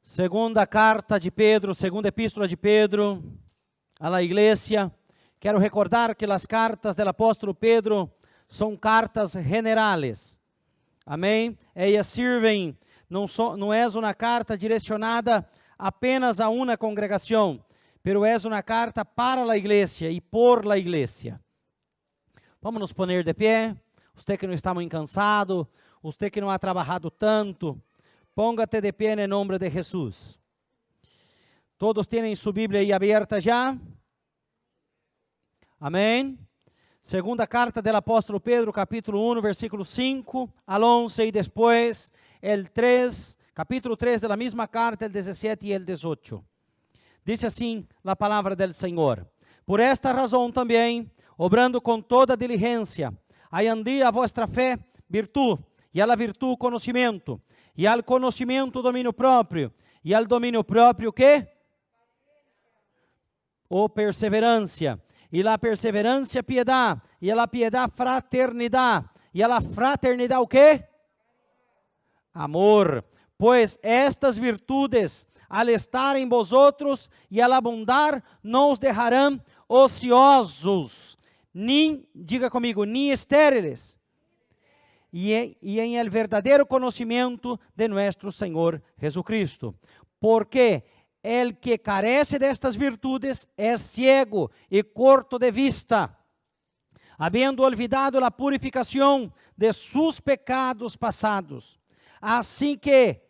Segunda carta de Pedro, segunda epístola de Pedro a la iglesia. Quero recordar que as cartas do apóstolo Pedro são cartas generales. Amém? Elas servem, não é uma carta direcionada apenas a uma congregação, pero é uma carta para a igreja e por la igreja. Vamos nos poner de pé. Você que não está muito cansado, você que não ha trabalhado tanto, póngate de pé em nome de Jesus. Todos têm sua Bíblia aí aberta já? Amém? Segunda carta do apóstolo Pedro, capítulo 1, versículo 5 al 11, e depois el 3, capítulo 3 da mesma carta, el 17 e el 18. Diz assim a palavra del Senhor: Por esta razão também, obrando com toda diligência, añadid a vuestra fé virtude, e a la virtude conhecimento, e al conhecimento domínio próprio, e al domínio próprio ¿qué? O perseverança, e la perseverancia piedad, e a la piedad fraternidad, e a la fraternidad o quê? Amor. Pois estas virtudes, al estar em vosotros e al abundar, não os deixarão ociosos, nem, diga comigo, nem estériles, e em el verdadeiro conhecimento de nuestro Senhor Jesucristo. Porque el que carece destas virtudes é ciego e corto de vista, havendo olvidado a purificação de sus pecados passados. Assim que,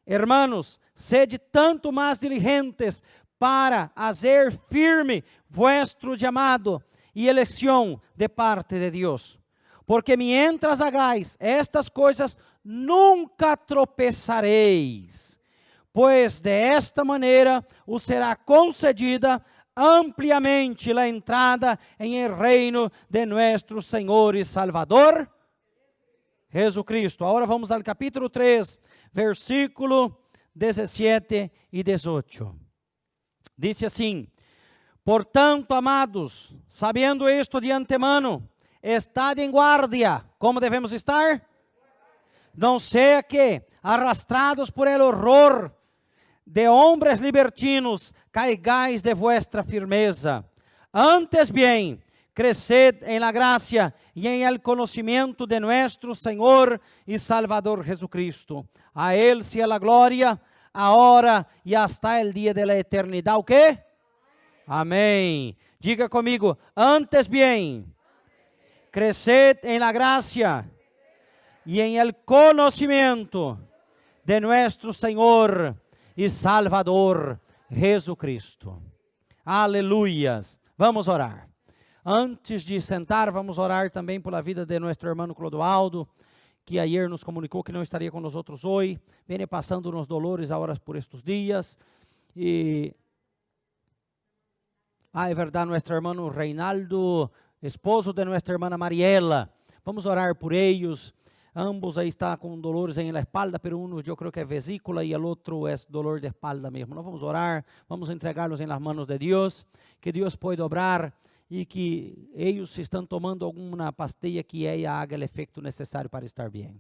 hermanos, sede tanto mais diligentes para hacer firme vuestro llamado e eleição de parte de Deus. Porque mientras hagáis estas coisas, nunca tropeçareis. Pois de esta maneira os será concedida ampliamente a entrada em el reino de nuestro Senhor e Salvador Jesucristo. Agora vamos ao capítulo 3, versículo 17 e 18. Diz assim: Portanto, amados, sabendo isto de antemano, estad em guardia. Como devemos estar? Não seja que, arrastrados por el horror de hombres libertinos, caigais de vuestra firmeza. Antes bien, cresced en la gracia y en el conocimiento de nuestro Señor y Salvador Jesucristo. A Él sea la gloria, ahora y hasta el día de la eternidad. ¿O qué? Amén. Diga comigo, antes bien, cresced en la gracia y en el conocimiento de nuestro Señor e Salvador Jesucristo. Aleluias. Vamos orar. Antes de sentar, vamos orar também pela vida de nosso irmão Clodoaldo, que ayer nos comunicou que não estaria com nós hoje. Vem passando nos dolores agora por estes dias. E é verdade, nosso irmão Reinaldo, esposo de nossa irmã Mariela. Vamos orar por eles. Ambos aí estão com dolores em la espalda, pero uno eu creio que é vesícula e o outro é dolor de espalda mesmo. Nós vamos orar, vamos entregá-los em las manos de Deus, que Deus pode obrar e que eles estão tomando alguma pastilha que ela haga o efeito necessário para estar bem.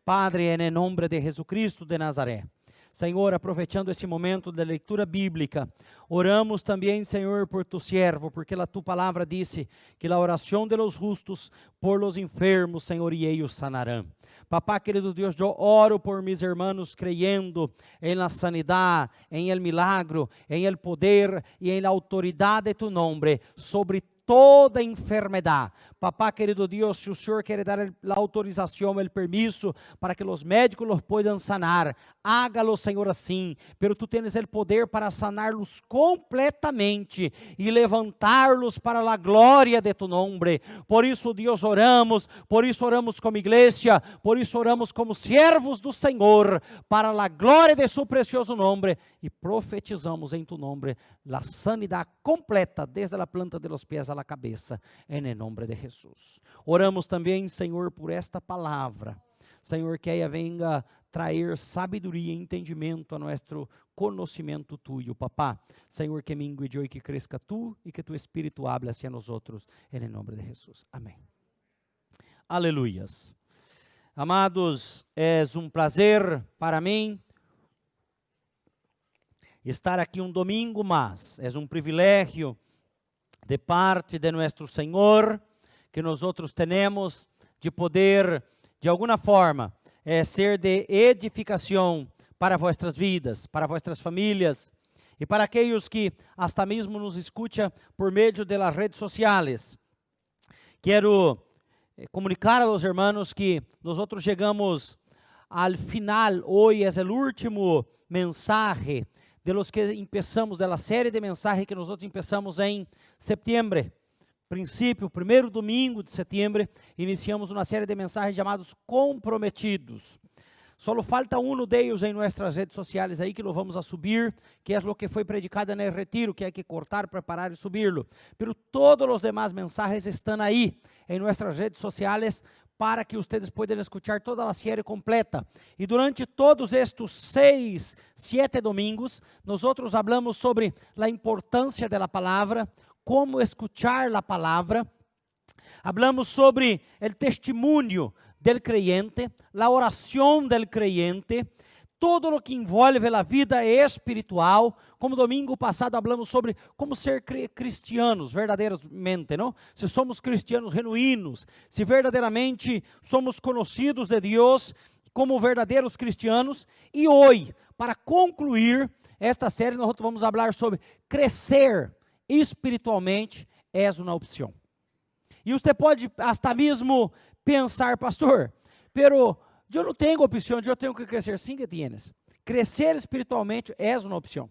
Padre, em nome de Jesucristo de Nazaré, Senhor, aproveitando esse momento da leitura bíblica, oramos também, Senhor, por tu servo, porque a tua palavra disse que a oração de los justos por los enfermos, Senhor, e eles sanarão. Papá, querido Deus, eu oro por mis hermanos creyendo em la sanidade, em el milagro, em el poder e em la autoridade de tu nome sobre toda enfermidade. Papá, querido Deus, se o Senhor quer dar a autorização, o permisso para que os médicos los puedan sanar, hágalo, Senhor, assim. Pero tu tens o poder para sanar-los completamente e levantar-los para a glória de tu nome. Por isso, Deus, oramos, por isso oramos como igreja, por isso oramos como servos do Senhor, para a glória de su precioso nome, e profetizamos em tu nome a sanidade completa, desde a planta de los pés a la cabeça, em nome de Jesus. Oramos também, Senhor, por esta palavra, Senhor, que ela venga trazer sabedoria e entendimento a nosso conhecimento tuyo, papá. Senhor, que mingue eu e que cresca tu, e que tu Espírito hable hacia nós outros, em nome de Jesus. Amém. Aleluias. Amados, é um prazer para mim estar aqui um domingo mais. É um privilégio de parte de nosso Senhor que nós outros temos de poder, de alguma forma, ser de edificação para vossas vidas, para vossas famílias e para aqueles que hasta mesmo nos escutam por meio das redes sociais. Quero comunicar a los hermanos que nós outros chegamos ao final. Hoje é o último mensagem de los que empezamos, da série de mensagens que nós outros começamos em setembro. Princípio, primeiro domingo de setembro, iniciamos uma série de mensagens chamados Comprometidos. Só falta um deles em nossas redes sociais aí que lo vamos a subir, que é o que foi predicado no retiro, que é que cortar, preparar e subirlo. Pero todos os demais mensagens estão aí em nossas redes sociais para que vocês possam escutar toda a série completa. E durante todos estes 6, 7 domingos, nós outros falamos sobre a importância da palavra, como escuchar a palavra. Hablamos sobre o testemunho del creyente, a oração del creyente, todo o que envolve a vida espiritual. Como domingo passado falamos sobre como ser cristianos verdadeiramente, não? Se somos cristianos genuínos, se verdadeiramente somos conhecidos de Deus como verdadeiros cristianos. E hoje, para concluir esta série, nós vamos falar sobre crescer espiritualmente é uma opção. E você pode até mesmo pensar, pastor, pero eu não tenho opção, eu tenho que crescer. Sim que tienes. Crescer espiritualmente é uma opção,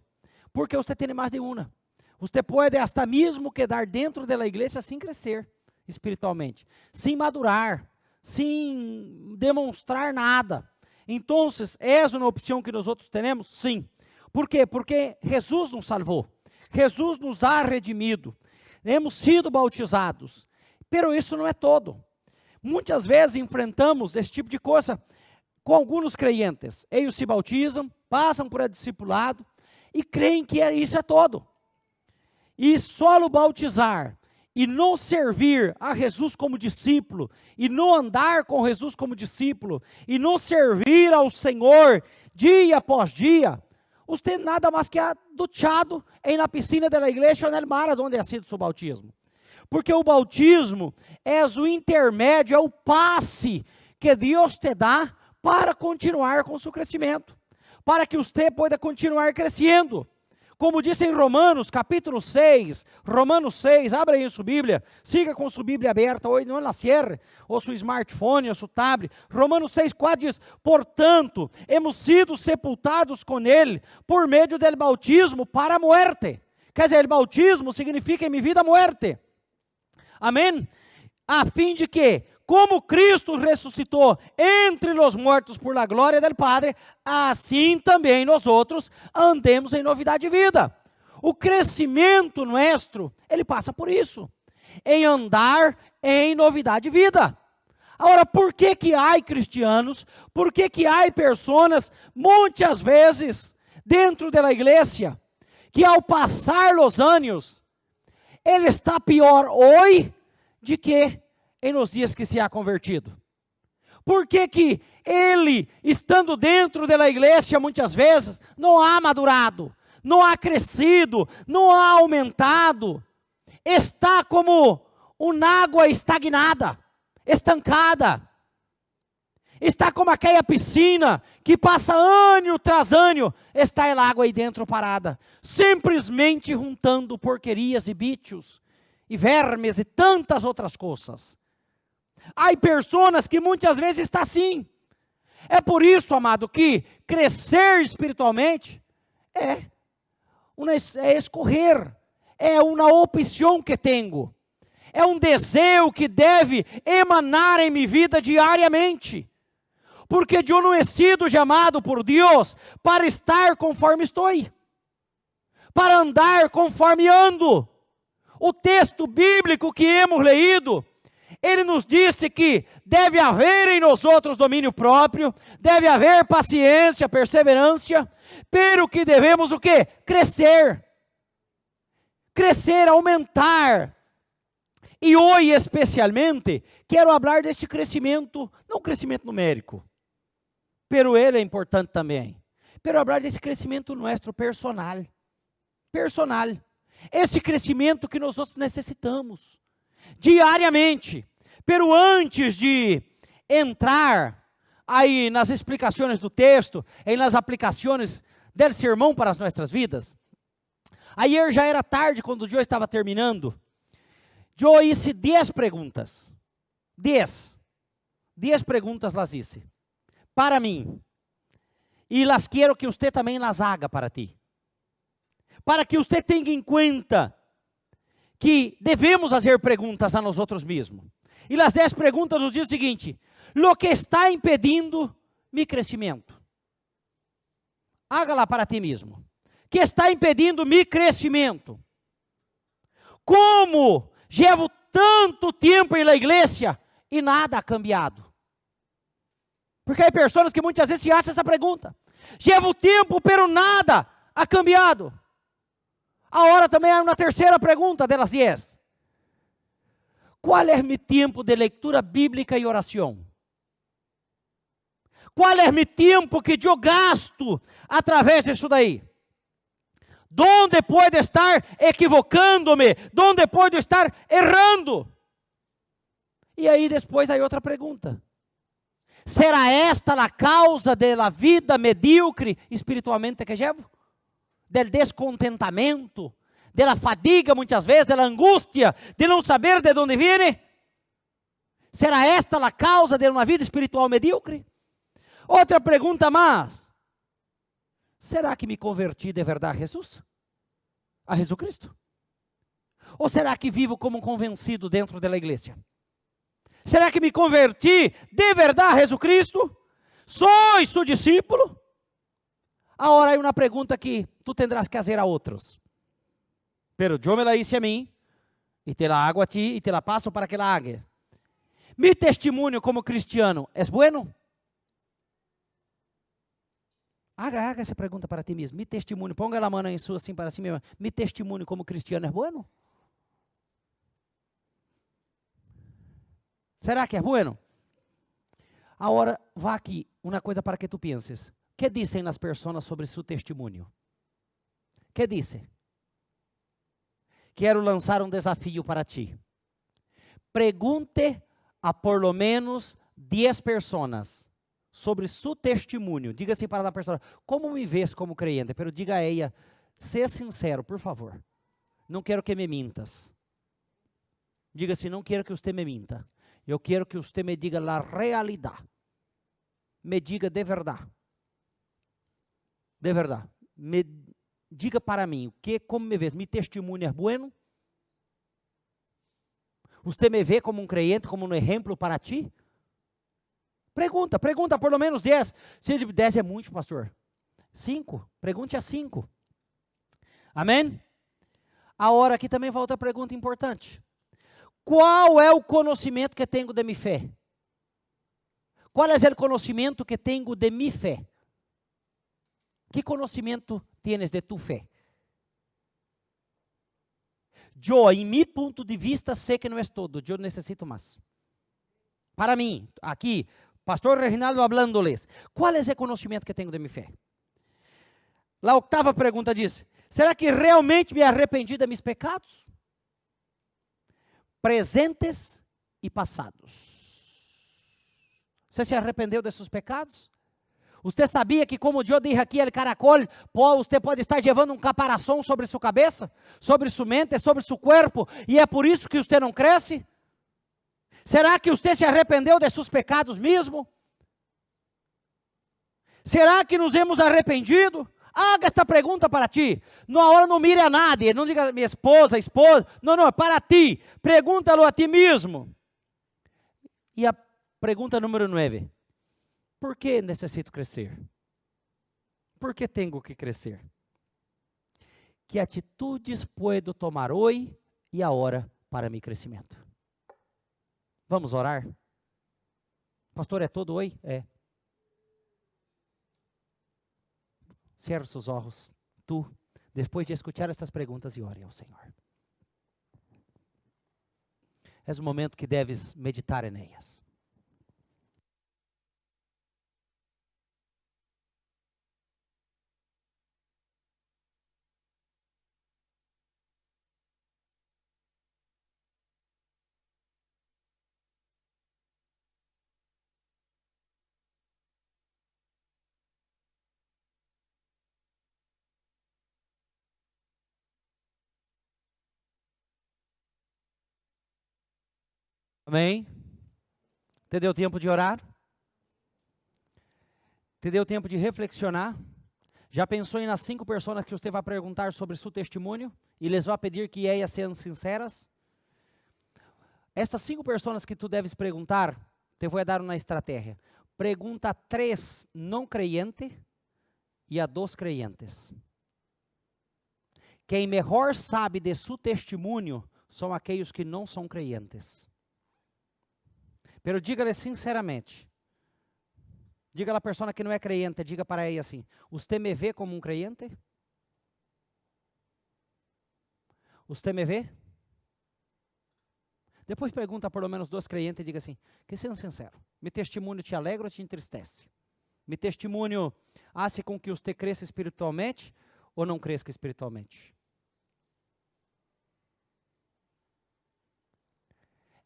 porque você tem mais de uma. Você pode até mesmo quedar dentro da igreja sem crescer espiritualmente, sem madurar, sem demonstrar nada. Então, é uma opção que nós outros temos? Sim. Por quê? Porque Jesus nos salvou. Jesus nos ha redimido, hemos sido bautizados, pero isso não é todo. Muitas vezes enfrentamos esse tipo de coisa com alguns creyentes. Eles se bautizam, passam por discipulado e creem que isso é todo. E só o bautizar e não servir a Jesus como discípulo, e não andar com Jesus como discípulo, e não servir ao Senhor dia após dia, você nada mais que duchado na piscina da igreja ou no mar onde é sido seu bautismo. Porque o bautismo é o intermédio, é o passe que Deus te dá para continuar com seu crescimento, para que você possa continuar crescendo. Como diz em Romanos, capítulo 6, Romanos 6, abra aí sua Bíblia, siga com sua Bíblia aberta, hoje não na cierre, ou seu smartphone, ou seu tablet. Romanos 6, 4 diz, portanto, hemos sido sepultados com ele, por meio do bautismo para a muerte. Quer dizer, o bautismo significa em minha vida muerte. Amém? A fim de que, como Cristo ressuscitou entre os mortos por la glória del Padre, assim também nós outros andemos em novidade de vida. O crescimento nosso, ele passa por isso, em andar em novidade de vida. Agora, por que há cristianos, por que há pessoas, muitas vezes, dentro da igreja, que ao passar os anos, ele está pior hoje de que em nos dias que se há convertido? Por que ele, estando dentro da igreja, muitas vezes, não há madurado, não há crescido, não há aumentado, está como uma água estagnada, estancada, está como aquela piscina que passa ano tras ano, está a água aí dentro parada, simplesmente juntando porquerias e bichos, e vermes e tantas outras coisas. Há pessoas que muitas vezes estão assim. É por isso, amado, que crescer espiritualmente é escorrer, é uma opção que tenho, é um desejo que deve emanar em minha vida diariamente, porque eu não he sido chamado por Deus para estar conforme estou, para andar conforme ando. O texto bíblico que hemos leído, ele nos disse que deve haver em nós outros domínio próprio, deve haver paciência, perseverança, pero que devemos o quê? Crescer, aumentar. E hoje especialmente, quero falar deste crescimento, não crescimento numérico, pero ele é importante também, pero hablar desse crescimento nosso personal. Personal. Esse crescimento que nós outros necessitamos. Diariamente. Pero antes de entrar aí nas explicações do texto, e nas aplicações do sermão para as nossas vidas, ayer já era tarde, quando o Joe estava terminando, Joe hice 10 perguntas. 10 perguntas las hice. Para mim. E las quero que você também las haga para ti. Para que você tenha em conta que devemos fazer perguntas a nós outros mesmos. E as 10 perguntas nos dizem o seguinte: lo que está impedindo mi crescimento? Hágala para ti mesmo. Que está impedindo mi crescimento? Como llevo tanto tempo na igreja e nada ha cambiado? Porque há pessoas que muitas vezes se fazem essa pergunta. Llevo tempo, pero nada ha cambiado. Agora também há uma terceira pergunta delas 10. Qual é meu tempo de leitura bíblica e oração? Qual é meu tempo que eu gasto através disso daí? Donde pode estar equivocando-me? Donde pode estar errando? E aí depois há outra pergunta. Será esta a causa da vida medíocre espiritualmente que llevo? Del descontentamento, da fadiga muitas vezes, da angústia, de não saber de onde viene? Será esta a causa de uma vida espiritual medíocre? Outra pergunta mais. Será que me converti de verdade a Jesus? A Jesus Cristo? Ou será que vivo como um convencido dentro da igreja? Será que me converti de verdade a Jesus Cristo? Sou seu discípulo? Agora há uma pergunta que tu tendrás que fazer a outros. Pero eu me la hice a mim, e te la hago a ti, e te la passo para que la haga. Mi testemunho como cristiano é bueno? Haga essa pergunta para ti mesmo. Mi testemunho, ponga a mão em sua assim para si mesmo. Mi testemunho como cristiano é bueno? Será que é bueno? Agora, vá aqui, uma coisa para que tu penses. Que dizem as pessoas sobre seu testemunho? Que dizem? Quero lançar um desafio para ti. Pergunte a por lo menos 10 pessoas sobre seu testemunho. Diga assim para a pessoa: como me vês como crente? Pero diga a ela: seja sincero, por favor. Não quero que me mintas. Diga assim: não quero que você me minta. Eu quero que você me diga a realidade. Me diga de verdade. De verdade. Me diga para mim, como me vês? Mi testemunho é bueno? Você me vê como um crente, como um exemplo para ti? Pergunta por lo menos 10. Se 10 é muito, pastor. 5, pergunte a 5. Amém? Agora aqui também vai outra pergunta importante. Qual é o conhecimento que tenho de minha fé? Qual é o conhecimento que tenho de minha fé? Que conhecimento tienes de tu fé? Eu, em meu ponto de vista, sei que não é todo. Eu necessito mais. Para mim, aqui, pastor Reginaldo hablando-lhes. Qual é o conhecimento que tenho de minha fé? A 8ª pergunta diz: será que realmente me arrependi de meus pecados? Presentes e passados. Você se arrependeu de seus pecados? Você sabia que, como eu disse aqui, el caracol, você pode estar levando um caparação sobre sua cabeça, sobre sua mente, sobre seu corpo, e é por isso que você não cresce? Será que você se arrependeu de seus pecados mesmo? Será que nos hemos arrependido? Haga esta pergunta para ti. Agora não mire a nadie, não diga minha esposa. Não, é para ti. Pergunta-lo a ti mesmo. E a pergunta número 9. Por que necessito crescer? Por que tenho que crescer? Que atitudes puedo tomar hoje e agora para meu crescimento? Vamos orar? Pastor, é todo hoje? É. Cierra seus olhos. Tu, depois de escutar estas perguntas, e ore ao Senhor. É o momento que deves meditar em elas. Amém? Te deu tempo de orar? Te deu tempo de reflexionar? Já pensou em nas 5 pessoas que você vai perguntar sobre seu testemunho? E eles vão pedir que elas sejam sinceras? Estas 5 pessoas que tu deves perguntar, te vou dar uma estratégia. Pergunta a 3 não creyentes e a 2 creyentes. Quem melhor sabe de seu testemunho são aqueles que não são creyentes. Pero diga-lhe sinceramente. Diga à pessoa que não é creyente, diga para ela assim: "Você me vê como um creyente? Você me vê?" Depois pergunta por lo menos 2 creyentes e diga assim: "Que sejam sinceros, meu testemunho te alegra ou te entristece? Meu testemunho hace com que você cresça espiritualmente ou não cresça espiritualmente?"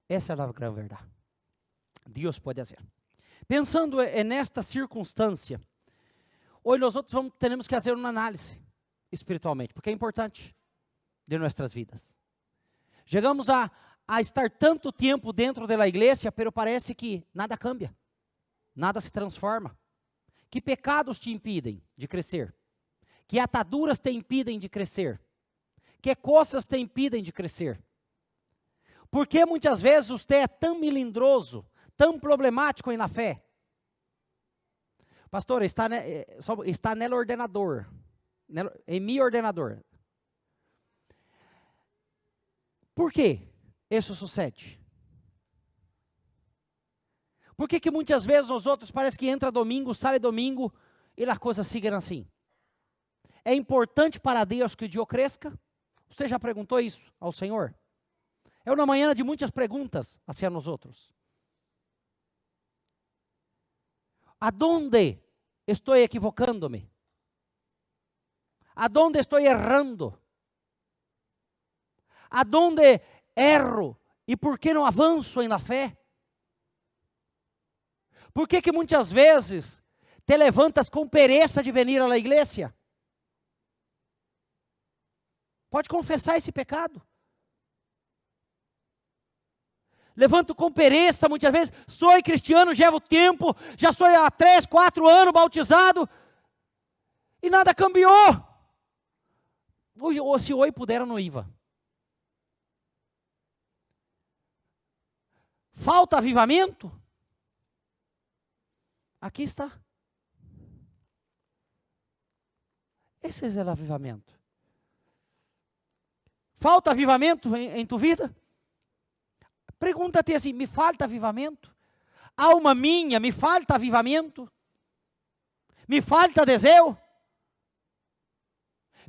Essa é a grande verdade. Deus pode fazer. Pensando nesta circunstância, hoje nós outros temos que fazer uma análise espiritualmente, porque é importante de nossas vidas. Chegamos a estar tanto tempo dentro da igreja, pero parece que nada cambia, nada se transforma. Que pecados te impedem de crescer? Que ataduras te impedem de crescer? Que coisas te impedem de crescer? Porque muitas vezes você é tão melindroso, tão problemático na fé? Pastor, está no ordenador, em meu ordenador. Por que isso sucede? Por que muitas vezes nós outros parece que entra domingo, sai domingo e as coisas seguem assim? É importante para Deus que o Deus cresça? Você já perguntou isso ao Senhor? É uma manhã de muitas perguntas hacia nós outros. Aonde estou equivocando-me? Aonde estou errando? Aonde erro? E por que não avanço na fé? Por que muitas vezes te levantas com pereza de vir à igreja? Pode confessar esse pecado. Levanto com pereza muitas vezes, sou cristiano, já levo tempo, já sou há 3, 4 anos bautizado, e nada cambiou. Ou se hoje puderam no IVA. Falta avivamento? Aqui está. Esse é o avivamento. Falta avivamento em tua vida? Pergunta-te assim: me falta avivamento? Alma minha, me falta avivamento? Me falta desejo?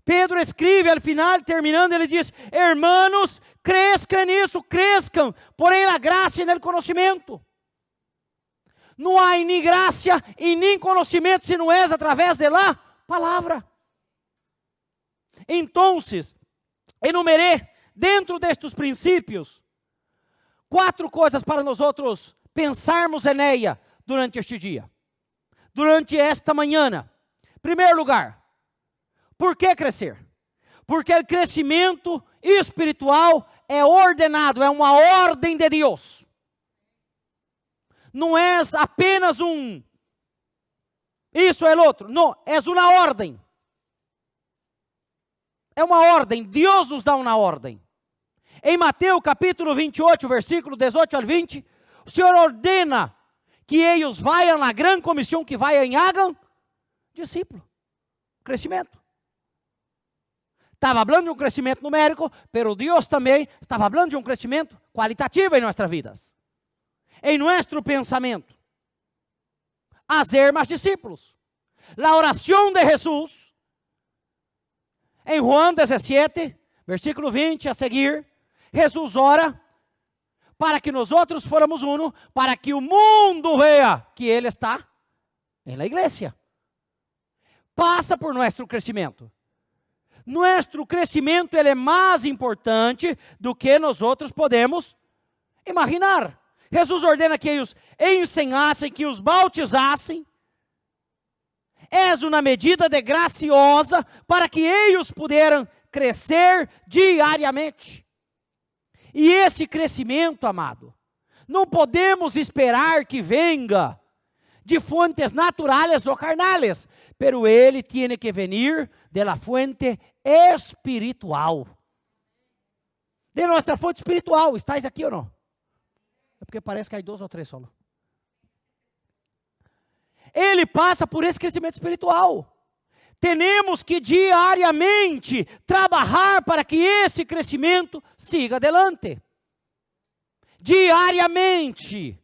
Pedro escreve ao final, terminando, ele diz: hermanos, crescam nisso, crescam, porém na graça e no conhecimento. Não há nem graça e nem conhecimento se não é através da palavra. Então, enumerei dentro destes princípios 4 coisas para nós outros pensarmos em ela durante este dia, durante esta manhã. Primeiro lugar, por que crescer? Porque o crescimento espiritual é ordenado, é uma ordem de Deus. Não é apenas isso é o outro, não, é uma ordem. É uma ordem, Deus nos dá uma ordem. Em Mateus capítulo 28, versículo 18 ao 20, o Senhor ordena que eles vayam na grande comissão, que vayam e hagam discípulo, crescimento. Estava falando de um crescimento numérico, pero Deus também estava falando de um crescimento qualitativo em nossas vidas, em nosso pensamento. Hacer mais discípulos. A oração de Jesus, em João 17, versículo 20 a seguir, Jesus ora para que nós outros fôramos uno, para que o mundo veja que Ele está na igreja. Passa por nosso crescimento. Nosso crescimento ele é mais importante do que nós outros podemos imaginar. Jesus ordena que eles ensinassem, que os bautizassem. É uma medida de graciosa para que eles pudessem crescer diariamente. E esse crescimento, amado, não podemos esperar que venga de fuentes naturales ou carnales, pero ele tiene que venir de la fuente espiritual. De nossa fonte espiritual. Estáis aqui ou não? É porque parece que há 2 ou 3 só. Ele passa por esse crescimento espiritual. Temos que diariamente trabalhar para que esse crescimento siga adelante. Diariamente.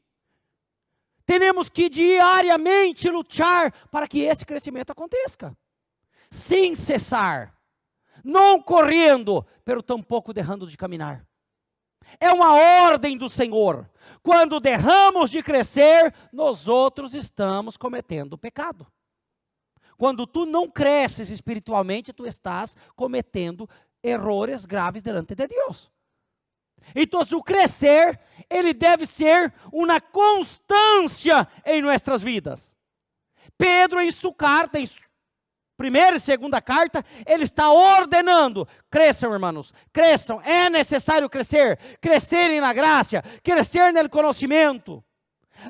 Temos que diariamente lutar para que esse crescimento aconteça. Sem cessar. Não correndo, pero tampouco deixando de caminhar. É uma ordem do Senhor. Quando derramos de crescer, nós outros estamos cometendo pecado. Quando tu não cresces espiritualmente, tu estás cometendo errores graves delante de Deus. Então, o crescer, ele deve ser uma constância em nossas vidas. Pedro, em sua carta, em primeira e segunda carta, ele está ordenando: cresçam, irmãos, cresçam, é necessário crescer, crescerem na graça, crescer no conhecimento,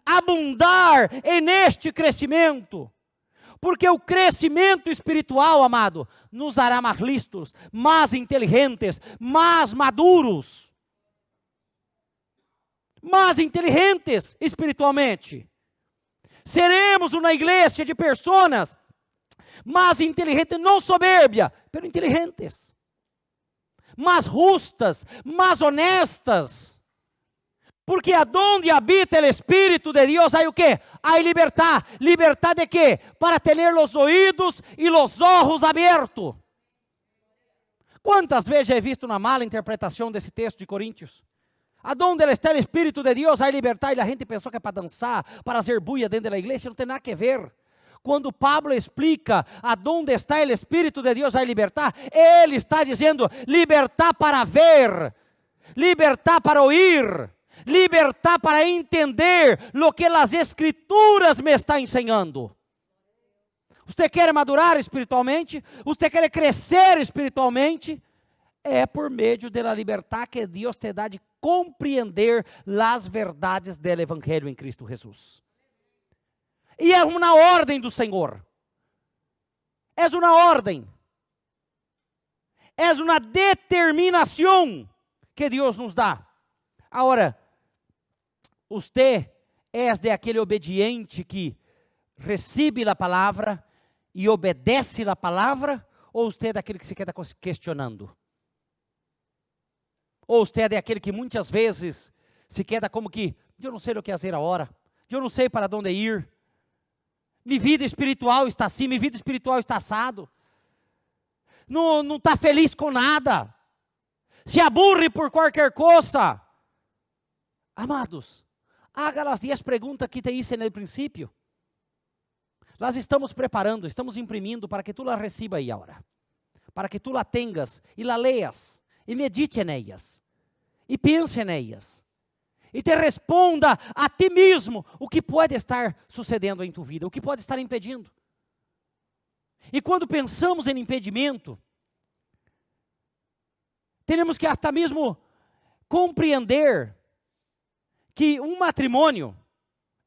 abundar neste crescimento, porque o crescimento espiritual, amado, nos hará mais listos, mais inteligentes, mais maduros, mais inteligentes espiritualmente. Seremos uma igreja de pessoas mais inteligentes, não soberbia, mas inteligentes, mais justas, mais honestas, porque aonde habita o Espírito de Deus, há o quê? Há libertad. ¿Libertad de quê? Para ter os ouvidos e os olhos abertos. Quantas vezes já he visto uma mala interpretação desse texto de Coríntios? Aonde está o Espírito de Deus, há libertad, e a gente pensou que é para dançar, para fazer bulla dentro da igreja, não tem nada a ver. Quando Pablo explica aonde está o Espírito de Deus, há libertad, ele está dizendo libertad para ver, libertad para oír, libertad para entender lo que as Escrituras me estão ensinando. Você quer madurar espiritualmente? Você quer crescer espiritualmente? É por meio da libertad que Deus te dá de compreender as verdades do Evangelho em Cristo Jesus. E é uma ordem do Senhor. É uma ordem. É uma determinação que Deus nos dá. Agora, você é de aquele obediente que recebe a palavra e obedece a palavra, ou você é daquele que se queda questionando? Ou você é daquele que muitas vezes se queda como que, eu não sei o que fazer agora, eu não sei para onde ir, minha vida espiritual está assim, minha vida espiritual está assado, não está feliz com nada, se aburre por qualquer coisa. Amados, haga as 10 perguntas que te hice no princípio. Nós estamos preparando, estamos imprimindo para que tu la receba aí agora, para que tu la tengas e la leas, e medite nelas, e pense nelas, e te responda a ti mesmo o que pode estar sucedendo em tua vida, o que pode estar impedindo. E quando pensamos em impedimento, temos que até mesmo compreender que um matrimônio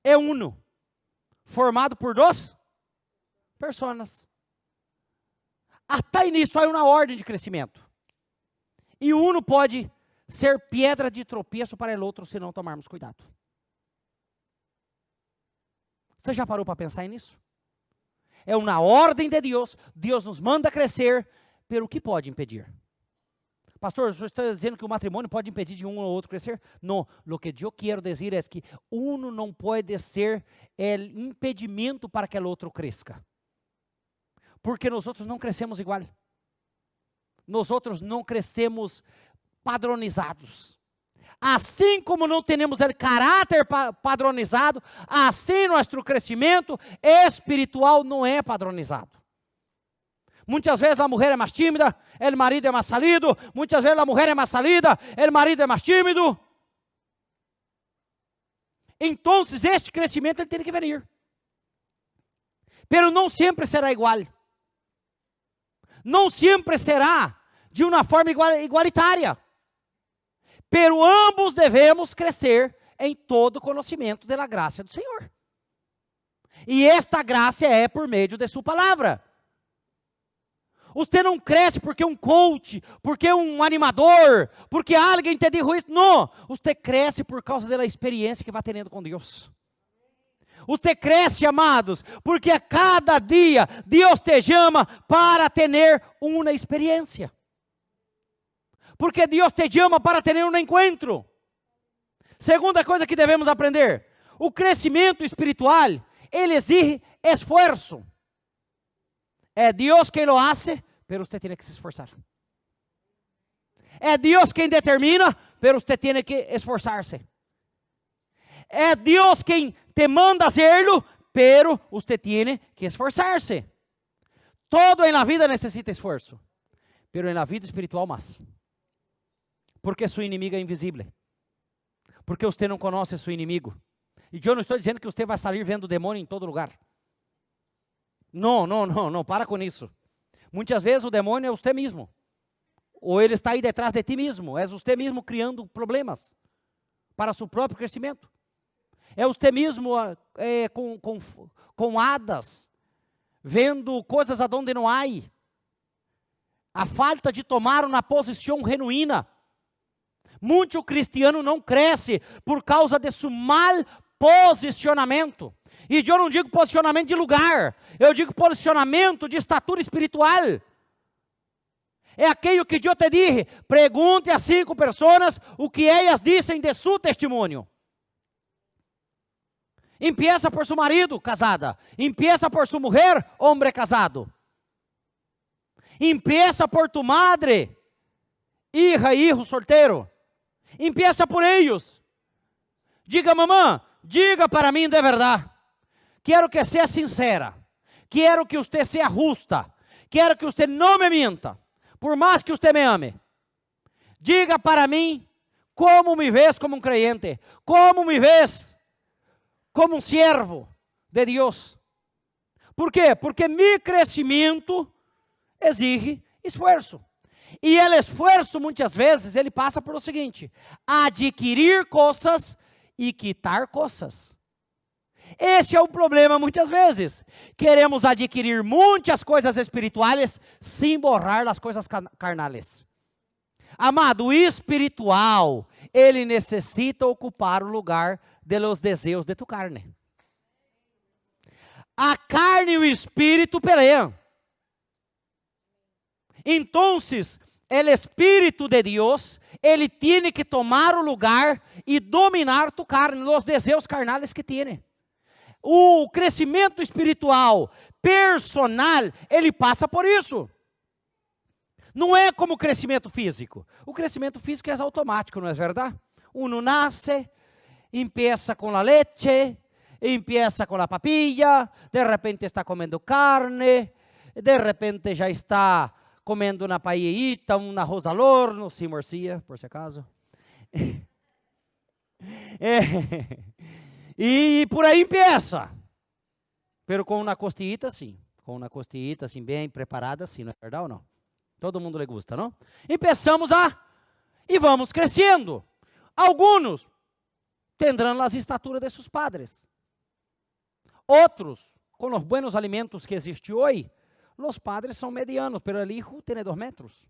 é uno, formado por 2 pessoas. Até nisso há uma ordem de crescimento. E uno pode ser pedra de tropeço para o outro se não tomarmos cuidado. Você já parou para pensar nisso? É uma ordem de Deus. Deus nos manda crescer, pero o que pode impedir? Pastor, você está dizendo que o matrimônio pode impedir de um ou outro crescer? Não, o que eu quero dizer é que uno não pode ser impedimento para que o outro cresça. Porque nós outros não crescemos igual. Nós outros não crescemos padronizados. Assim como não temos o caráter padronizado, assim nosso crescimento espiritual não é padronizado. Muitas vezes a mulher é mais tímida, o marido é mais salido. Muitas vezes a mulher é mais salida, o marido é mais tímido. Então, este crescimento ele tem que vir. Pero não sempre será igual. Não sempre será de uma forma igualitária. Pero ambos devemos crescer em todo conhecimento da graça do Senhor. E esta graça é por meio de sua palavra. Você não cresce porque um coach, porque um animador, porque alguém te dijo isso. Não, você cresce por causa da experiência que vai tendo com Deus. Você cresce, amados, porque a cada dia Deus te chama para ter uma experiência. Porque Deus te chama para ter um encontro. Segunda coisa que devemos aprender: o crescimento espiritual, ele exige esforço. É Deus quem lo hace, pero usted tiene que se esforzar. É Deus quem determina, pero usted tiene que esforzarse. É Deus quem te manda hacerlo, pero usted tiene que esforzarse. Todo en la vida necesita esforço, pero en la vida espiritual más. Porque sua inimiga é invisível. Porque você não conhece seu inimigo. E eu não estou dizendo que você vai sair vendo demônio em todo lugar. Não, para com isso. Muitas vezes o demônio é você mesmo. Ou ele está aí detrás de ti mesmo. É você mesmo criando problemas para seu próprio crescimento. É você mesmo com hadas, vendo coisas aonde não há. A falta de tomar uma posição genuína. Muito cristiano não cresce por causa de seu mal posicionamento. E eu não digo posicionamento de lugar, eu digo posicionamento de estatura espiritual. É aquilo que eu te dije: pergunte a 5 pessoas o que elas dizem de seu testemunho. Empieza por seu marido, casada. Empieza por sua mulher, homem casado. Empieza por tu madre, hija, hijo solteiro. Empieza por eles. Diga, mamã, diga para mim de verdade. Quero que seja sincera. Quero que você seja justa. Quero que você não me minta. Por mais que você me ame. Diga para mim como me vês como um crente. Como me vês como um servo de Deus. Por quê? Porque meu crescimento exige esforço. E o esforço, muitas vezes, ele passa por o seguinte: adquirir coisas e quitar coisas. Esse é o problema muitas vezes. Queremos adquirir muitas coisas espirituais sem borrar as coisas carnais. Amado, o espiritual, ele necessita ocupar o lugar de los desejos de tu carne. A carne e o espírito peleam. Então, o Espírito de Deus, ele tem que tomar o lugar e dominar tu carne, os desejos carnais que tem. O crescimento espiritual, personal, ele passa por isso. Não é como o crescimento físico. O crescimento físico é automático, não é verdade? Uno nasce, empieza com a leite, empieza com a papilla, de repente está comendo carne, de repente já está comendo uma paellita, um arroz al horno, sem morcia, por si acaso. E por aí empieza. Pero com uma costillita, sim. Com uma costillita, assim, bem preparada, sim, não é verdade ou não? Todo mundo lhe gusta, não? E vamos crescendo. Alguns tendrão as estaturas de seus padres. Outros, com os buenos alimentos que existem hoje, os padres são medianos, pero o hijo tem 2 metros.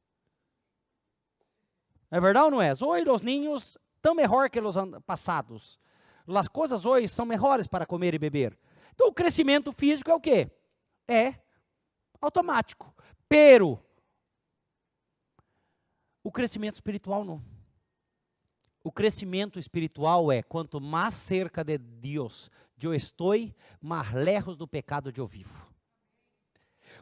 É verdade ou não é? Hoje os niños estão melhor que os passados. As coisas hoje são melhores para comer e beber. Então o crescimento físico é o quê? É automático. Pero o crescimento espiritual não. O crescimento espiritual é: quanto mais cerca de Deus eu estou, mais lejos do pecado eu vivo.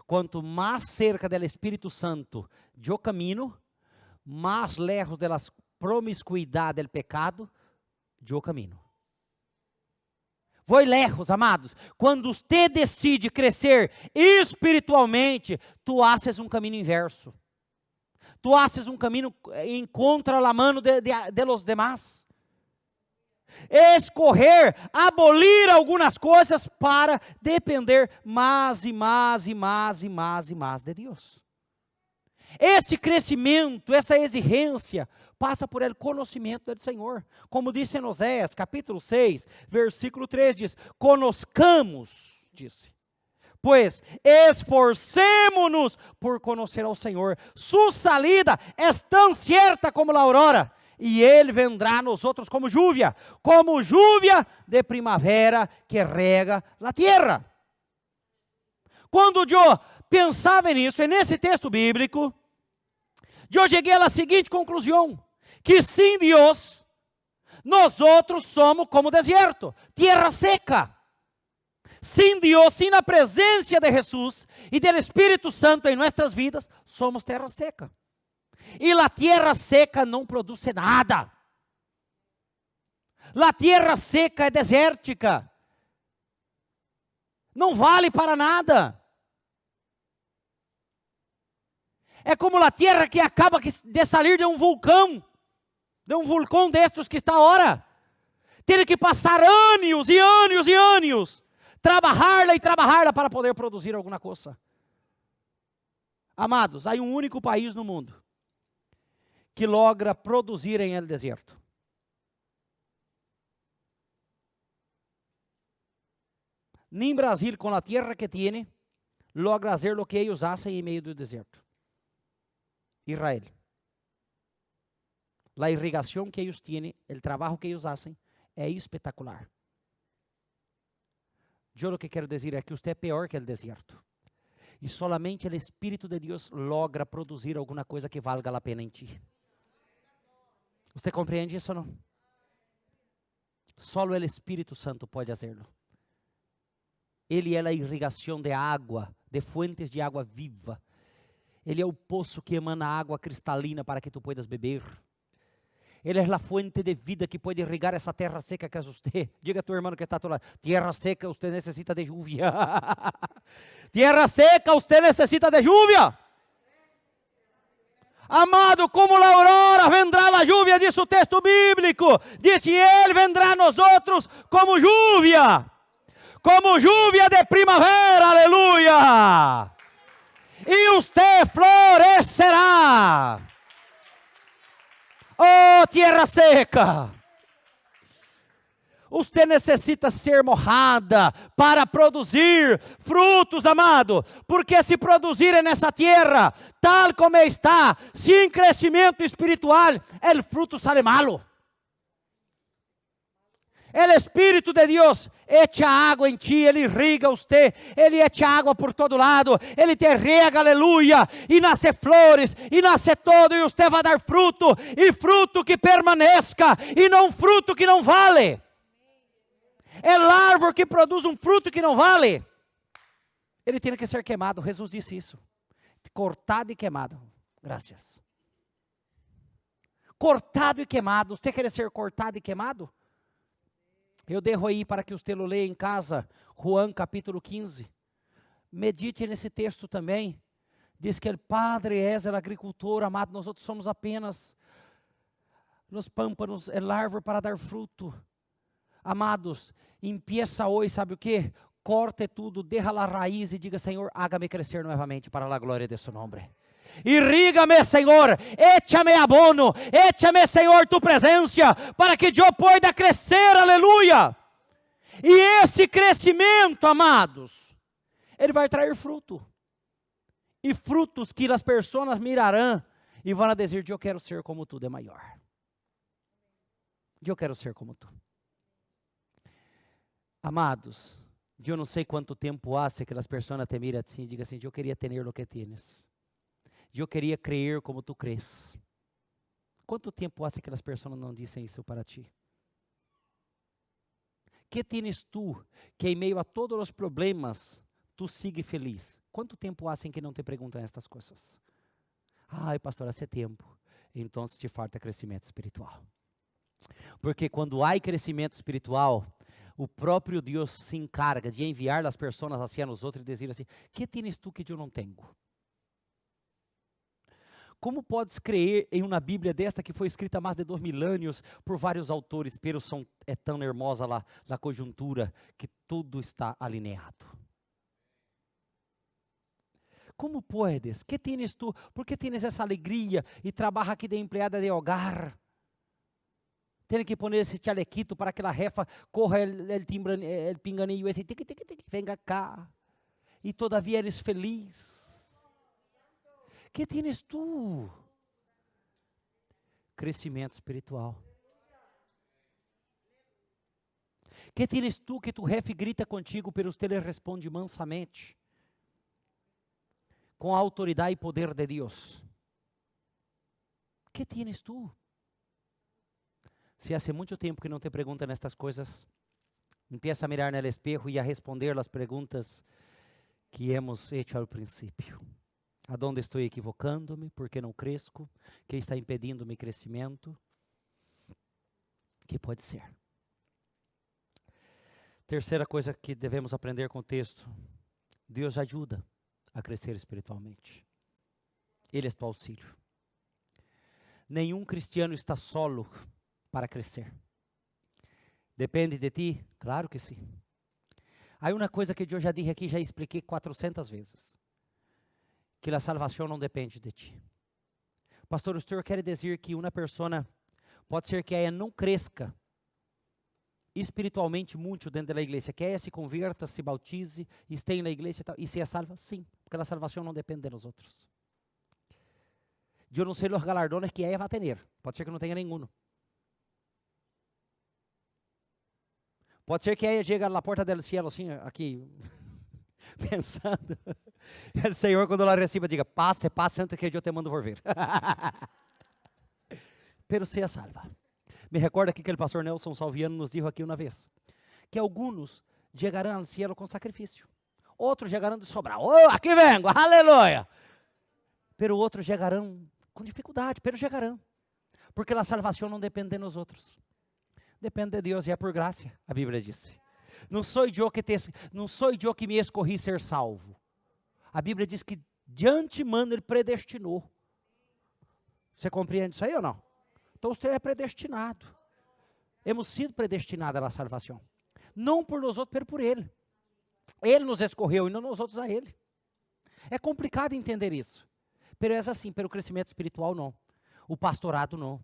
Quanto mais cerca do Espírito Santo eu camino, mais lejos das promiscuidade do pecado eu camino. Vou lejos, amados. Quando você decide crescer espiritualmente, tu haces um caminho inverso. Tu haces um caminho em contra a mano de los demás. Escorrer, abolir algumas coisas para depender mais e mais e mais e mais e mais de Deus. Esse crescimento, essa exigência, passa por el conhecimento do Senhor. Como disse em Oséias, capítulo 6, versículo 3, diz, conoscamos, disse, pois esforcemo-nos por conhecer ao Senhor. Sua salida é tão certa como a aurora, e Ele vendrá nos outros como lluvia de primavera que rega a terra. Quando eu pensava nisso, e nesse texto bíblico, eu cheguei à seguinte conclusão, que sem Deus, nós outros somos como deserto, terra seca. Sem Deus, sem a presença de Jesus e do Espírito Santo em nossas vidas, somos terra seca. E a terra seca não produz nada. A terra seca é desértica. Não vale para nada. É como a terra que acaba de sair de um vulcão destes que está agora. Tem que passar anos e anos e anos, trabalhá-la e trabalhá-la para poder produzir alguma coisa. Amados, há um único país no mundo que logra produzir em el deserto. Nem Brasil, com a terra que tem, logra fazer o que eles fazem em meio do deserto. Israel. A irrigação que eles têm, o trabalho que eles fazem, é espetacular. Eu o que quero dizer é que você é pior que o deserto. E solamente o Espírito de Deus logra produzir alguma coisa que valga a pena em ti. Você compreende isso ou não? Só o Espírito Santo pode fazê-lo. Ele é a irrigação de água, de fuentes de água viva. Ele é o poço que emana água cristalina para que tu puedas beber. Ele é a fuente de vida que pode irrigar essa terra seca que é você. Diga a tu irmão que está a tu lado, terra seca, você necessita de lluvia. Terra seca, você necessita de lluvia. Amado, como a aurora vendrá a lluvia, diz o texto bíblico. Disse Ele, vendrá a nós outros como lluvia de primavera, aleluia. E você florescerá. Oh, terra seca. Você necessita ser mojada para produzir frutos, amado. Porque se produzirem nessa terra, tal como está, sem crescimento espiritual, o fruto sale malo. O Espírito de Deus echa água em ti, Ele irriga você, Ele echa água por todo lado, Ele te rega, aleluia, e nasce flores, e nasce todo, e você vai dar fruto, e fruto que permaneça, e não fruto que não vale. É árvore que produz um fruto que não vale. Ele tem que ser queimado, Jesus disse isso. Cortado e queimado. Graças. Cortado e queimado. Você quer ser cortado e queimado? Eu devo aí para que você lo leia em casa, Juan capítulo 15. Medite nesse texto também. Diz que o Padre é o agricultor, amado, nós outros somos apenas nos pâmpanos, é árvore para dar fruto. Amados, empieza hoje, sabe o que? Corte tudo, derra a raiz e diga, Senhor, hágame crescer novamente para a glória de seu nome. Irriga-me, Senhor, échame abono, échame, Senhor, tu presença, para que eu possa crescer, aleluia. E esse crescimento, amados, ele vai trazer fruto. E frutos que as pessoas mirarão e vão dizer, eu quero ser como tu de maior. Eu quero ser como tu. Amados, eu não sei quanto tempo há que as pessoas te miram assim e digam assim, eu queria ter o que tienes. Eu queria crer como tu crês. Quanto tempo há que as pessoas não dizem isso para ti? Que tienes tu, que em meio a todos os problemas, tu sigue feliz? Quanto tempo há que não te perguntam estas coisas? Ai, pastor, há tempo. Então te falta crescimento espiritual. Porque quando há crescimento espiritual, o próprio Deus se encarga de enviar as pessoas assim a nós outros e dizer assim, que tienes tu que eu não tenho? Como podes crer em uma Bíblia desta que foi escrita há mais de 2000 anos por vários autores, pero é tão hermosa a conjuntura que tudo está alinhado. Como puedes? Que tienes tu? Por que tienes essa alegria e trabalha aqui de empleada de hogar? Tem que poner esse chalequito para que a jefa corra el pinganillo esse, tic, tic, tic, venga cá. E todavia eres feliz. Que tienes tu? Crescimento espiritual. Que tienes tu que tu jefe grita contigo, pero usted le responde mansamente, com a autoridade e poder de Deus? Que tienes tu? Se hace muito tempo que não te perguntam estas coisas, empieza a mirar no espejo e a responder as perguntas que hemos hecho ao princípio. Aonde estou equivocando-me? Por que não cresço? Que está impedindo meu crescimento? Que pode ser? Terceira coisa que devemos aprender com o texto: Deus ajuda a crescer espiritualmente. Ele é tu auxílio. Nenhum cristiano está solo para crescer. Depende de ti? Claro que sim. Há uma coisa que eu já disse aqui, já expliquei 400 vezes. Que a salvação não depende de ti. Pastor, o senhor quer dizer que uma pessoa, pode ser que ela não cresça espiritualmente muito dentro da igreja, que ela se converta, se bautize, esteja na igreja e seja salva? Sim, porque a salvação não depende de nós outros. Eu não sei os galardones que ela vai ter, pode ser que não tenha nenhum. Pode ser que ela chegue na porta do céu assim, aqui, pensando, o Senhor quando ela receba diga, passe antes que eu te mando por ver. Pero seja salva. Me recorda aqui que o pastor Nelson Salviano nos disse aqui uma vez, que alguns chegarão ao céu com sacrifício, outros chegarão de sobrar, oh, aqui vengo, aleluia, pero outros chegarão com dificuldade, pero chegarão, porque a salvação não depende de nós outros, depende de Deus e é por graça, a Bíblia diz. Não sou eu que me escorri ser salvo, a Bíblia diz que de antemano Ele predestinou. Você compreende isso aí ou não? Então você é predestinado. Hemos sido predestinados à salvação. Não por nós outros, mas por Ele. Ele nos escorreu e não nós outros a Ele. É complicado entender isso. Pero é assim, pelo crescimento espiritual não. O pastorado não.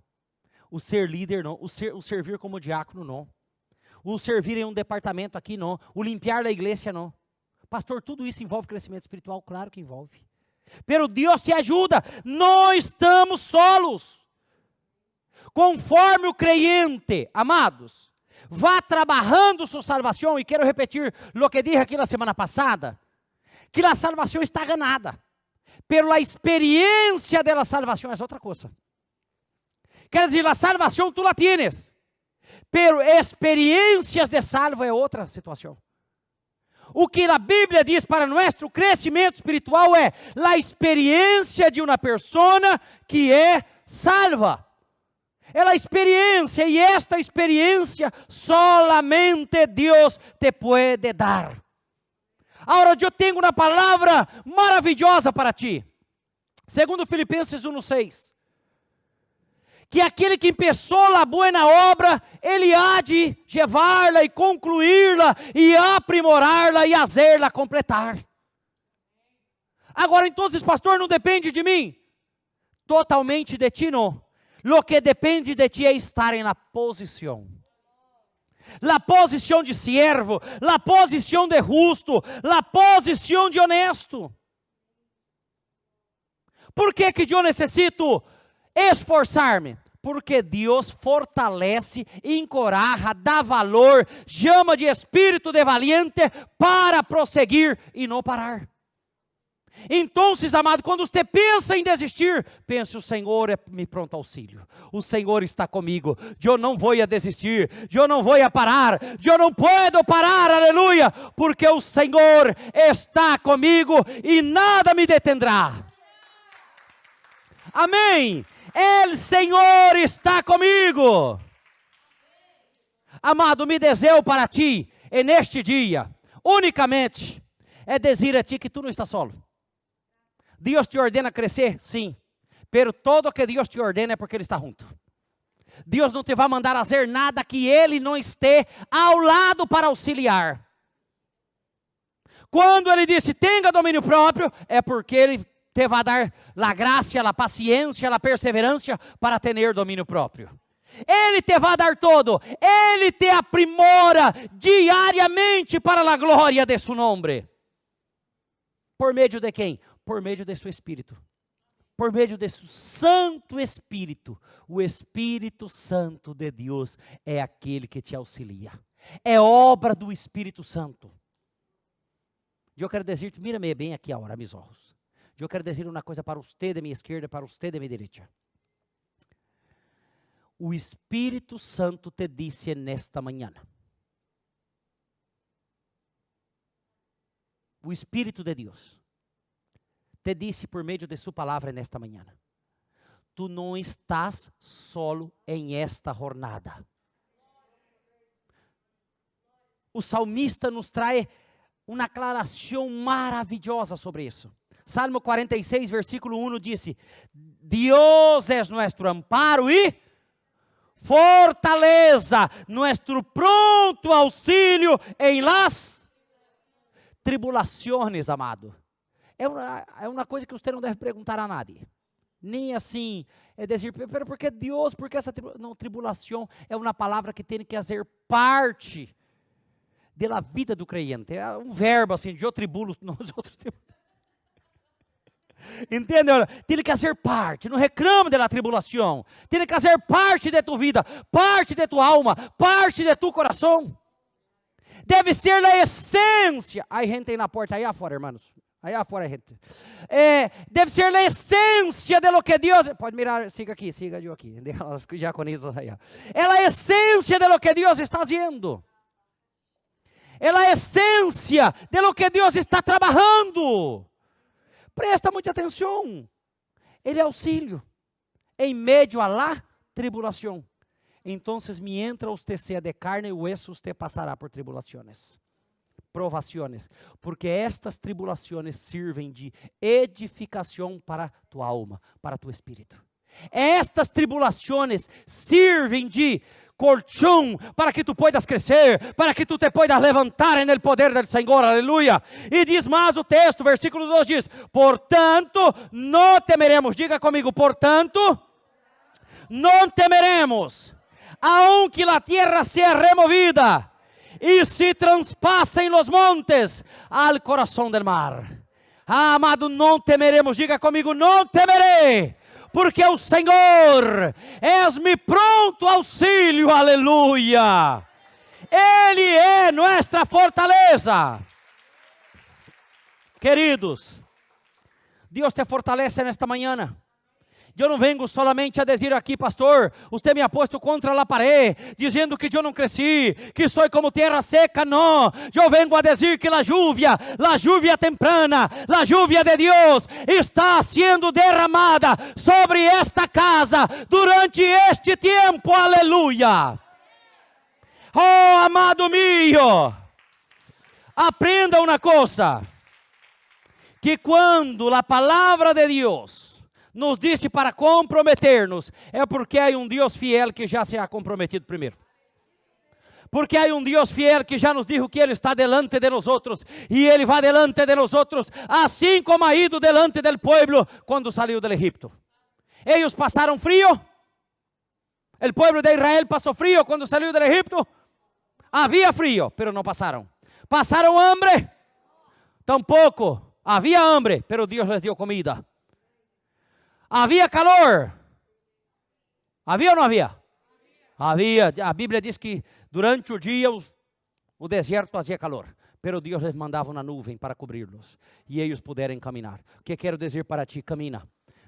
O ser líder não. O servir como diácono não. O servir em um departamento aqui não. O limpiar da igreja não. Pastor, tudo isso envolve crescimento espiritual? Claro que envolve. Pero Deus te ajuda. Não estamos solos. Conforme o creyente, amados, vá trabalhando sua salvação, e quero repetir o que disse aqui na semana passada, que a salvação está ganhada, pela experiência da salvação é outra coisa. Quer dizer, a salvação tu la tienes, pero experiências de salvo é outra situação. O que a Bíblia diz para nosso crescimento espiritual é a experiência de uma pessoa que é salva. É a experiência, e esta experiência solamente Deus te pode dar. Agora eu tenho uma palavra maravilhosa para ti. Segundo Filipenses 1:6. Que aquele que começou a boa obra, ele há de levá-la e concluí-la e aprimorá-la e fazê-la completar. Agora, então, pastor, não depende de mim? Totalmente de ti não. Lo que depende de ti é estar na posição. La posição de siervo, la posição de justo, la posição de honesto. Por que eu necessito esforçar-me? Porque Deus fortalece, encoraja, dá valor, chama de espírito de valiente para prosseguir e não parar. Então, amado, quando você pensa em desistir, pense, o Senhor é meu pronto auxílio, o Senhor está comigo, eu não vou desistir, eu não vou parar, eu não posso parar, aleluia, porque o Senhor está comigo e nada me detendrá. Amém. O Senhor está comigo. Amado, me desejo para ti, e neste dia, unicamente, é dizer a ti que tu não estás solo. Deus te ordena crescer? Sim. Pero todo que Deus te ordena é porque Ele está junto. Deus não te vai mandar fazer nada que Ele não esteja ao lado para auxiliar. Quando ele disse, tenha domínio próprio, é porque ele te vai dar a graça, a paciência, a perseverança para ter domínio próprio. Ele te vai dar todo. Ele te aprimora diariamente para a glória de seu nome. Por meio de quem? Por meio de seu Espírito. Por meio de seu Santo Espírito. O Espírito Santo de Deus é aquele que te auxilia. É obra do Espírito Santo. Eu quero dizer, mira-me bem aqui agora, meus olhos. Eu quero dizer uma coisa para você de minha esquerda, para você de minha direita. O Espírito Santo te disse nesta manhã. O Espírito de Deus te disse por meio de sua palavra nesta manhã. Tu não estás solo em esta jornada. O salmista nos traz uma aclaração maravilhosa sobre isso. Salmo 46, versículo 1 disse: Deus é nosso amparo e fortaleza, nosso pronto auxílio em las tribulações, amado. É uma coisa que você não deve perguntar a nadie. Nem assim, é dizer, pero por que Deus, por que essa tribulação? Não, tribulação é uma palavra que tem que fazer parte da vida do crente. É um verbo assim, eu tribulo, nós outros tribulamos. Entende? Tem que fazer parte, não reclame da tribulação. Tem que fazer parte de tua vida, parte de tua alma, parte de tu coração. Deve ser a essência. Aí gente aí na porta, aí afora, irmãos. Aí afora, gente. Deve ser a essência de lo que Deus... Pode mirar, siga eu aqui. Já com isso aí. É a essência de lo que Deus está fazendo. É a essência de lo que Deus está trabalhando. Presta muita atenção. Ele é auxílio em meio a la tribulação. Então, mientras usted sea de carne e hueso, usted passará por tribulações, provações, porque estas tribulações servem de edificação para tu alma, para tu espírito. Estas tribulações servem de colchão para que tu puedas crescer, para que tu te puedas levantar en el poder del Senhor, aleluia. E diz mais o texto, versículo 2 diz: portanto, não temeremos, diga comigo, portanto, não temeremos, aunque a terra seja removida, e se transpassem os montes al coração del mar. Ah, amado, não temeremos, diga comigo, não temerei, porque o Senhor é meu pronto auxílio, aleluia. Ele é nossa fortaleza. Queridos, Deus te fortalece nesta manhã. Eu não venho solamente a dizer aqui, pastor, você me ha posto contra a parede, dizendo que eu não cresci, que sou como terra seca, não. Eu venho a dizer que a lluvia temprana, a lluvia de Deus está sendo derramada sobre esta casa durante este tempo, aleluia. Oh, amado mío, aprenda uma coisa, que quando a palavra de Deus nos disse para comprometer-nos, é porque há um Deus fiel que já se ha comprometido primeiro. Porque há um Deus fiel que já nos dijo que Ele está delante de nós outros, e Ele vai delante de nós outros, assim como ha ido delante del pueblo quando saiu do Egipto. Eles passaram frio, o povo de Israel passou frio quando saiu do Egipto. Havia frio, pero não passaram. Passaram hambre? Tampouco. Havia hambre, pero Deus les deu comida. Havia calor? Havia ou não havia? Havia. A Bíblia diz que durante o dia o deserto fazia calor, pero Deus les mandava uma nuvem para cobri-los e eles puderam caminhar. O que quero dizer para ti? Camina.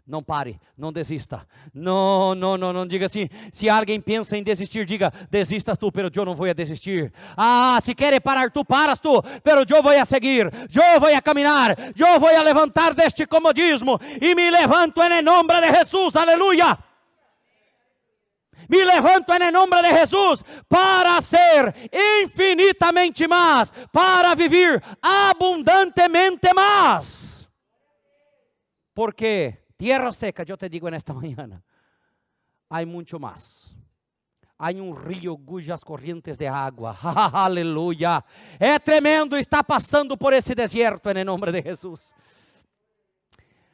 Não pare, não desista. Não diga assim. Se alguém pensa em desistir, diga, desista tu, pero eu não vou a desistir. Ah, se quer parar tu, paras tu, pero eu vou a seguir. Eu vou a caminhar. Eu vou a levantar deste comodismo e me levanto em nome de Jesus, aleluia. Me levanto em nome de Jesus para ser infinitamente mais, para viver abundantemente mais. Porque tierra seca, eu te digo nesta manhã, há muito mais. há um rio cujas correntes de água, aleluia, é tremendo, está passando por esse deserto, em nome de Jesus.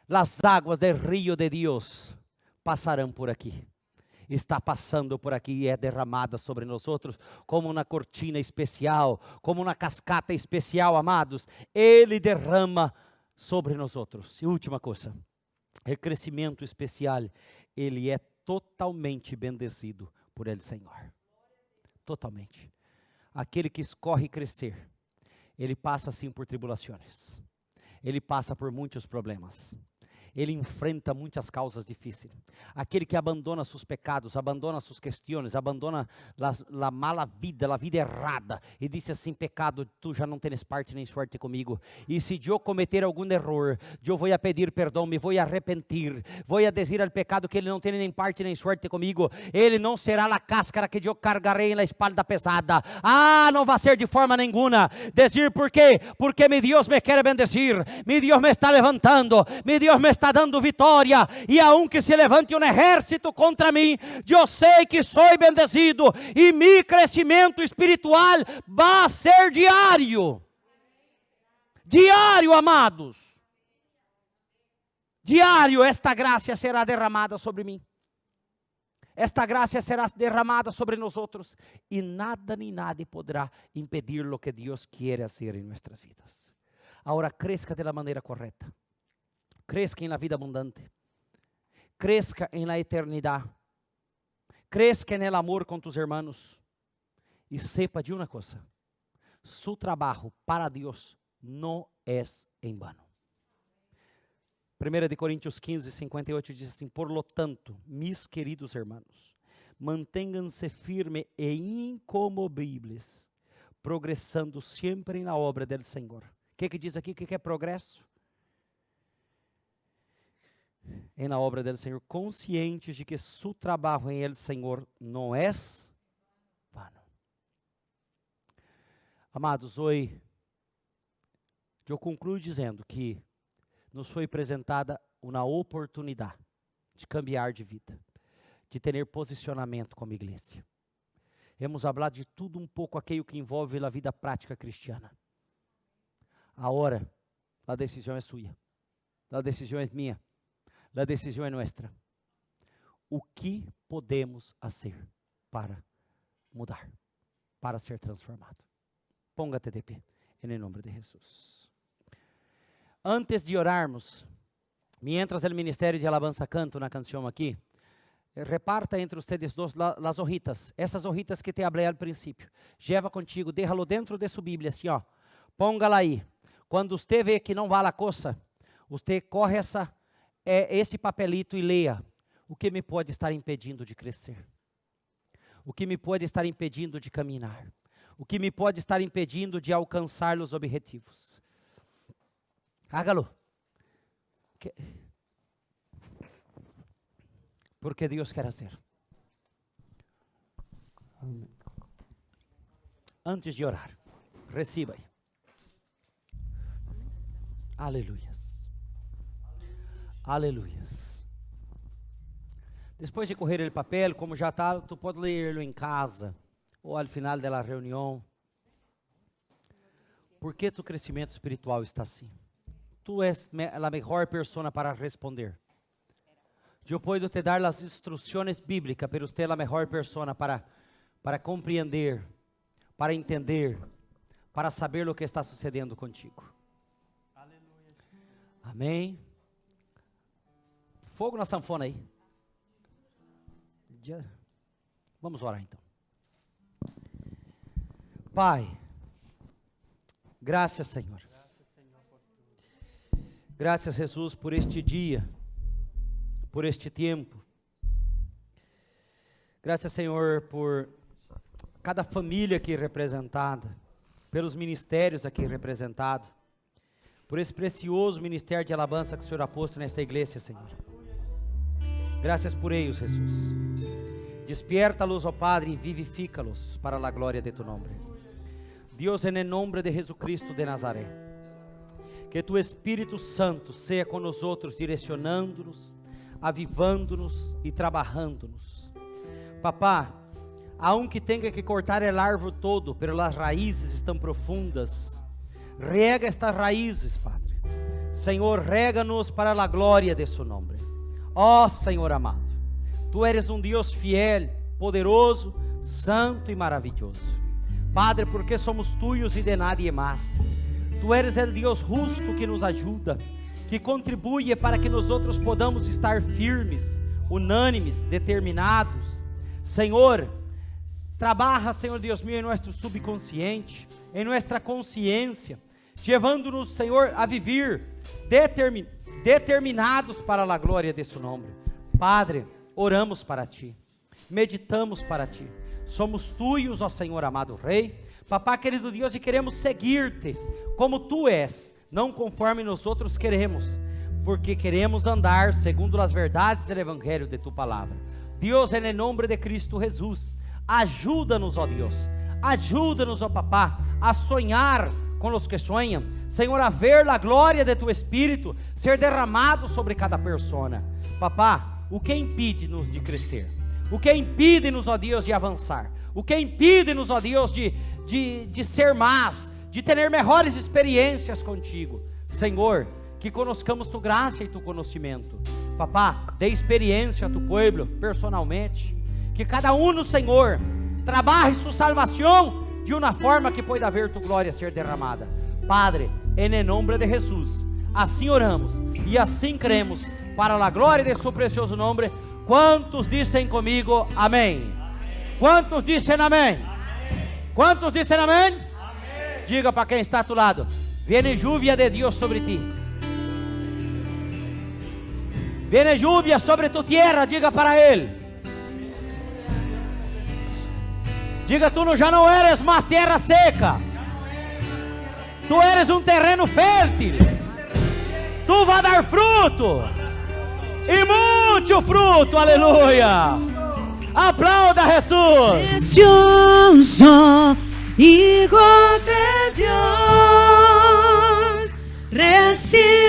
As águas do rio de Deus passarão por aqui. Está passando por aqui e é derramada sobre nós outros, como uma cortina especial, como uma cascata especial, amados. Ele derrama sobre nós outros. E última coisa, o crescimento especial, ele é totalmente bendecido por ele, Senhor. Totalmente. Aquele que escorre crescer, ele passa sim por tribulações. Ele passa por muitos problemas. Ele enfrenta muitas causas difíceis. Aquele que abandona seus pecados, abandona suas questões, abandona a mala vida, a vida errada, e diz assim: pecado, tu já não tens parte nem sorte comigo. E se eu cometer algum erro, eu vou a pedir perdão, me vou a arrepentir, vou a dizer ao pecado que ele não tem nem parte nem sorte comigo. Ele não será a cáscara que eu cargarei na espalda pesada. Não vai ser de forma nenhuma. Dizer por quê? Porque meu Deus me quer bendecir, meu Deus me está levantando, meu Deus me está dando vitória, e aunque se levante um exército contra mim, eu sei que sou bendecido, e meu crescimento espiritual vai ser diário. Diário, amados. Diário, esta graça será derramada sobre mim. Esta graça será derramada sobre nós outros, e nada nem nada poderá impedir o que Deus quer fazer em nossas vidas. Agora, cresça de la maneira correta. Cresca na vida abundante, cresca na eternidade, cresca no amor com tus hermanos, e sepa de uma coisa: su trabalho para Deus não é em vano. 1 Coríntios 15, 58 diz assim: por lo tanto, mis queridos hermanos, mantenham-se firmes e incomovíveis, progressando sempre na obra del Senhor. O que diz aqui? O que é progresso? Na obra do Senhor, conscientes de que seu trabalho em El Senhor não é vano. Amados, hoje eu concluo dizendo que nos foi apresentada uma oportunidade de cambiar de vida, de ter posicionamento como igreja. Hemos falado de tudo um pouco aquilo que envolve a vida prática cristiana. Agora, a decisão é sua, a decisão é minha. A decisão é nossa. O que podemos fazer para mudar, para ser transformado? Póngate de pé, em nome de Jesus. Antes de orarmos, mientras el Ministério de Alabanza canta uma canção aqui, reparta entre ustedes dois as hojitas, essas hojitas que te hablé al princípio. Lleva contigo, déjalo dentro de sua Bíblia, assim, ó. Póngala aí. Quando você vê que não vale a coisa, você corre esse papelito e leia: o que me pode estar impedindo de crescer? O que me pode estar impedindo de caminhar? O que me pode estar impedindo de alcançar os objetivos? Hágalo. Porque Deus quer fazer. Antes de orar, receba aí. Aleluias. Aleluias. Depois de correr o papel, como já está, tu pode ler-lo em casa ou ao final da reunião. Por que tu crescimento espiritual está assim? Tu és a melhor pessoa para responder. Eu posso te dar as instruções bíblicas, pero você é a melhor pessoa para compreender, para entender, para saber o que está sucedendo contigo. Amém. Fogo na sanfona aí. Vamos orar então. Pai, graças Senhor. Graças Jesus por este dia, por este tempo. Graças Senhor por cada família aqui representada, pelos ministérios aqui representados, por esse precioso ministério de alabança que o Senhor ha posto nesta igreja, Senhor. Graças por eles, Jesus. Despierta-los, ó Padre, e vivifica-los para a glória de tu nome. Deus, em nome de Jesucristo de Nazaré, que tu Espírito Santo seja com nós outros, direcionando-nos, avivando-nos e trabalhando-nos. Papá, aunque tenga que cortar el árbol todo, pero las raíces estão profundas. Rega estas raízes, Padre. Senhor, rega-nos para a glória de su nome. Ó Senhor amado, Tu eres um Deus fiel, poderoso, santo e maravilhoso. Padre, porque somos Tuyos e de nadie mais. Tu eres o Deus justo que nos ajuda, que contribui para que nós outros podamos estar firmes, unânimes, determinados. Senhor, trabalha, Senhor Deus meu, em nosso subconsciente, em nossa consciência, levando-nos, Senhor, a viver determinados para a glória de Su nome. Padre, oramos para Ti, meditamos para Ti, somos Tuyos, ó Senhor amado Rei, Papá querido Deus, e queremos seguir-Te como Tu és, não conforme nós outros queremos, porque queremos andar segundo as verdades do Evangelho de Tu palavra. Deus, em nome de Cristo Jesus, ajuda-nos, ó Deus, ajuda-nos, ó Papá, a sonhar com os que sonham, Senhor, a ver a glória de Tu Espírito ser derramado sobre cada persona. Papá, o que impede-nos de crescer? O que impede-nos, ó Deus, de avançar? O que impede-nos, ó Deus, de ser mais, de ter melhores experiências contigo? Senhor, que conozcamos Tu graça e Tu conhecimento. Papá, dê experiência a Tu povo personalmente. Que cada um, Senhor, trabalhe sua salvação de uma forma que pueda ver Tu glória ser derramada. Padre, em nome de Jesus, assim oramos e assim cremos, para a glória de Su precioso nome. Quantos dizem comigo amém? Quantos dizem amém? Quantos dizem amém? Diga para quem está a tu lado: viene lluvia de Deus sobre ti. Viene lluvia sobre tu tierra. Diga para ele. Diga: tu já não eres mais terra seca. Tu eres um terreno fértil. Tu vai dar fruto. E muito fruto. Aleluia. Aplauda Jesus. Precioso Hijo de Dios, recibe